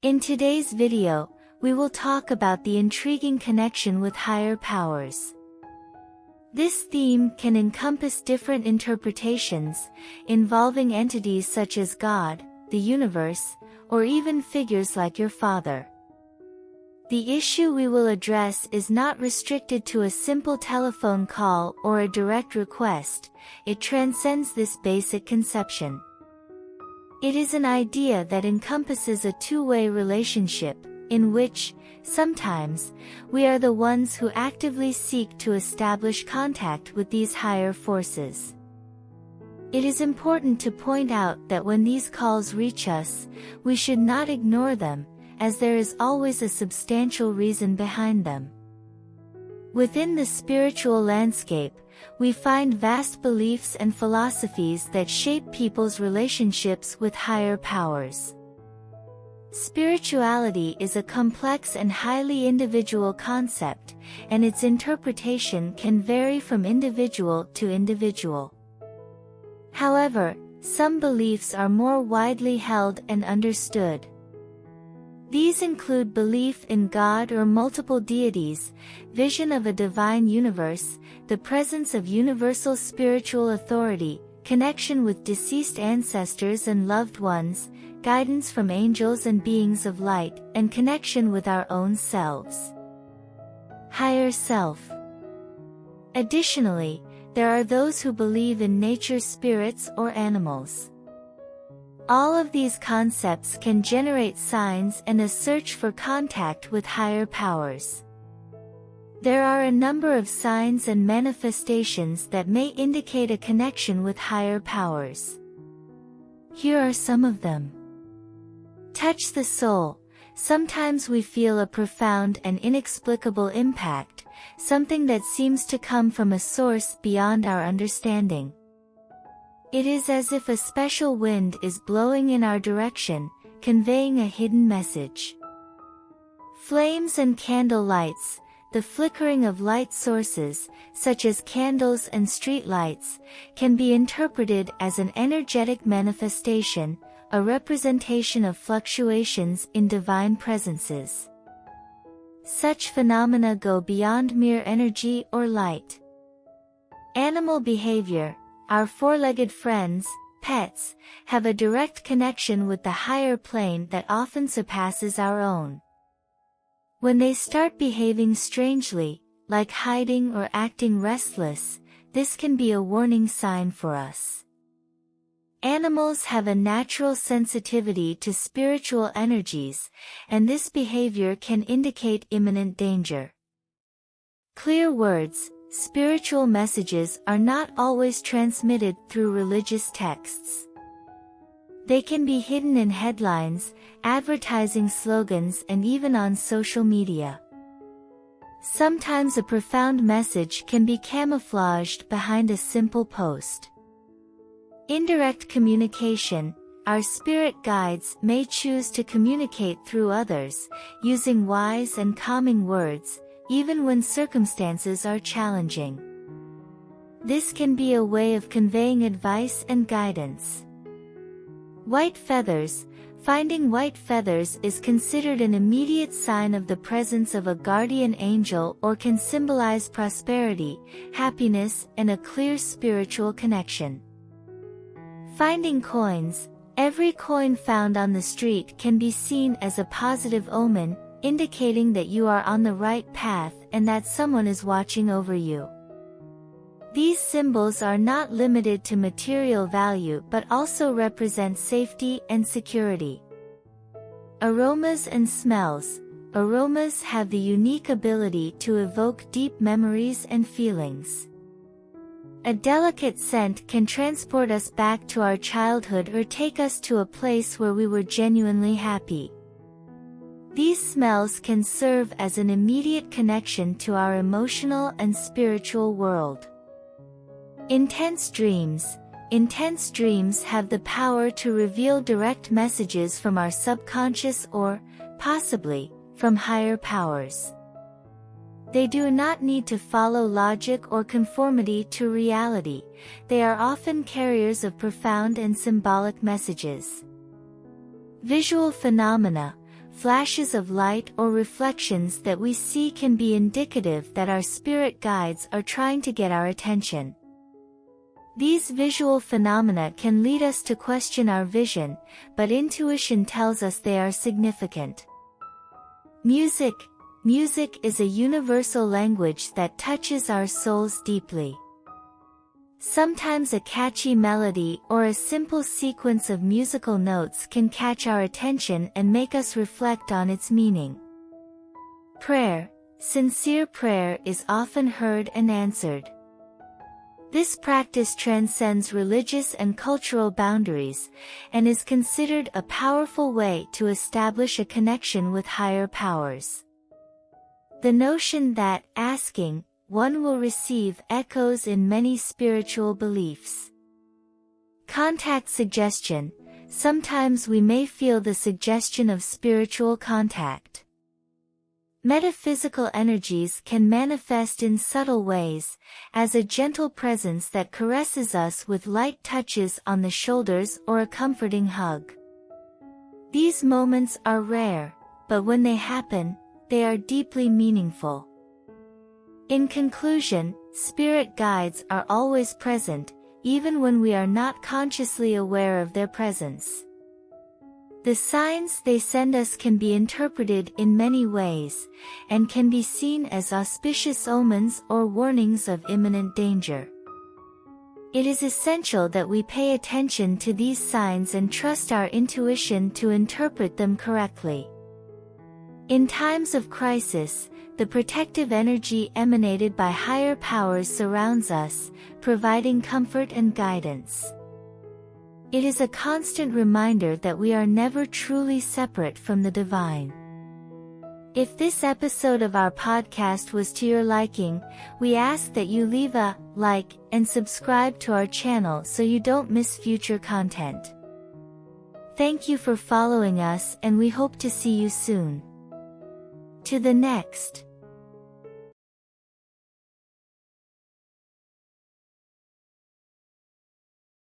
In today's video, we will talk about the intriguing connection with higher powers. This theme can encompass different interpretations, involving entities such as God, the universe, or even figures like your father. The issue we will address is not restricted to a simple telephone call or a direct request. It transcends this basic conception. It is an idea that encompasses a two-way relationship, in which, sometimes, we are the ones who actively seek to establish contact with these higher forces. It is important to point out that when these calls reach us, we should not ignore them, as there is always a substantial reason behind them. Within the spiritual landscape, we find vast beliefs and philosophies that shape people's relationships with higher powers. Spirituality is a complex and highly individual concept, and its interpretation can vary from individual to individual. However, some beliefs are more widely held and understood. These include belief in God or multiple deities, vision of a divine universe, the presence of universal spiritual authority, connection with deceased ancestors and loved ones, guidance from angels and beings of light, and connection with our own selves. Higher self. Additionally, there are those who believe in nature spirits or animals. All of these concepts can generate signs and a search for contact with higher powers. There are a number of signs and manifestations that may indicate a connection with higher powers. Here are some of them. Touch the soul. Sometimes we feel a profound and inexplicable impact, something that seems to come from a source beyond our understanding. It is as if a special wind is blowing in our direction, conveying a hidden message. Flames and candle lights. The flickering of light sources, such as candles and street lights, can be interpreted as an energetic manifestation, a representation of fluctuations in divine presences. Such phenomena go beyond mere energy or light. Animal behavior. Our four-legged friends, pets, have a direct connection with the higher plane that often surpasses our own. When they start behaving strangely, like hiding or acting restless, this can be a warning sign for us. Animals have a natural sensitivity to spiritual energies, and this behavior can indicate imminent danger. Clear words. Spiritual messages are not always transmitted through religious texts. They can be hidden in headlines, advertising slogans, and even on social media. Sometimes a profound message can be camouflaged behind a simple post. Indirect communication. Our spirit guides may choose to communicate through others, using wise and calming words, even when circumstances are challenging. This can be a way of conveying advice and guidance. White feathers. Finding white feathers is considered an immediate sign of the presence of a guardian angel or can symbolize prosperity, happiness, and a clear spiritual connection. Finding coins. Every coin found on the street can be seen as a positive omen, indicating that you are on the right path and that someone is watching over you. These symbols are not limited to material value but also represent safety and security. Aromas and smells. Aromas have the unique ability to evoke deep memories and feelings. A delicate scent can transport us back to our childhood or take us to a place where we were genuinely happy. These smells can serve as an immediate connection to our emotional and spiritual world. Intense dreams. Intense dreams have the power to reveal direct messages from our subconscious or, possibly, from higher powers. They do not need to follow logic or conformity to reality. They are often carriers of profound and symbolic messages. Visual phenomena. flashes of light or reflections that we see can be indicative that our spirit guides are trying to get our attention. These visual phenomena can lead us to question our vision, but intuition tells us they are significant. Music. Music is a universal language that touches our souls deeply. Sometimes a catchy melody or a simple sequence of musical notes can catch our attention and make us reflect on its meaning. Prayer. Sincere prayer is often heard and answered. This practice transcends religious and cultural boundaries, and is considered a powerful way to establish a connection with higher powers. The notion that, asking, one will receive echoes in many spiritual beliefs. Contact suggestion. Sometimes we may feel the suggestion of spiritual contact. Metaphysical energies can manifest in subtle ways, as a gentle presence that caresses us with light touches on the shoulders or a comforting hug. These moments are rare, but when they happen, they are deeply meaningful. In conclusion, spirit guides are always present, even when we are not consciously aware of their presence. The signs they send us can be interpreted in many ways, and can be seen as auspicious omens or warnings of imminent danger. It is essential that we pay attention to these signs and trust our intuition to interpret them correctly. In times of crisis, the protective energy emanated by higher powers surrounds us, providing comfort and guidance. It is a constant reminder that we are never truly separate from the divine. If this episode of our podcast was to your liking, we ask that you leave a like and subscribe to our channel so you don't miss future content. Thank you for following us, and we hope to see you soon. To the next.